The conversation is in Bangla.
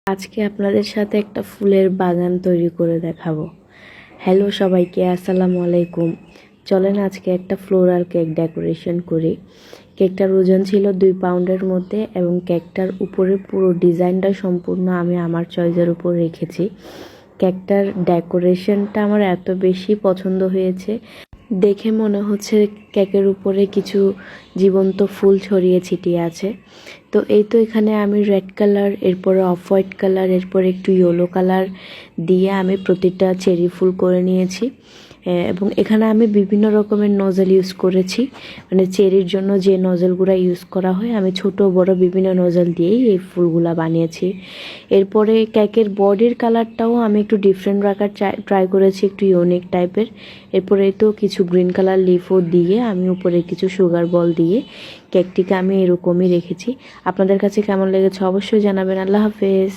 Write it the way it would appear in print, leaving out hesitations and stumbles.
আজকে আপনাদের সাথে একটা ফুলের বাগান তৈরি করে দেখাবো। হ্যালো সবাইকে, আসসালামু আলাইকুম। চলেন আজকে একটা ফ্লোরাল কেক ডেকোরেশন করি। কেকটার ওজন ছিল 2 পাউন্ডের মধ্যে এবং কেকটার উপরে পুরো ডিজাইনটা সম্পূর্ণ আমি আমার চয়েসের উপর রেখেছি। কেকটার ডেকোরেশনটা আমার এত বেশি পছন্দ হয়েছে, দেখে মনে হচ্ছে কেকের উপরে কিছু জীবন্ত ফুল ছড়িয়ে ছিটিয়ে আছে। তো এই তো এখানে আমি রেড কালার, এরপরে অফ হোয়াইট কালার, এরপরে একটু ইয়েলো কালার দিয়ে আমি প্রতিটা চেরি ফুল করে নিয়েছি। এবং এখানে আমি বিভিন্ন রকমের নজল ইউজ করেছি, মানে চেরির জন্য যে নজলগুলো ইউজ করা হয় আমি ছোট বড় বিভিন্ন নজল দিয়েই এই ফুলগুলা বানিয়েছি। এরপরে কেকের বডির কালারটাও আমি একটু ডিফারেন্ট রাখার ট্রাই করেছি, একটু ইউনিক টাইপের। এরপরে তো কিছু গ্রিন কালার লিফও দিয়ে আমি উপরে কিছু সুগার বল দিয়ে কেকটিকে আমি এরকমই রেখেছি। আপনাদের কাছে কেমন লেগেছে অবশ্যই জানাবেন। আল্লাহ হাফেজ।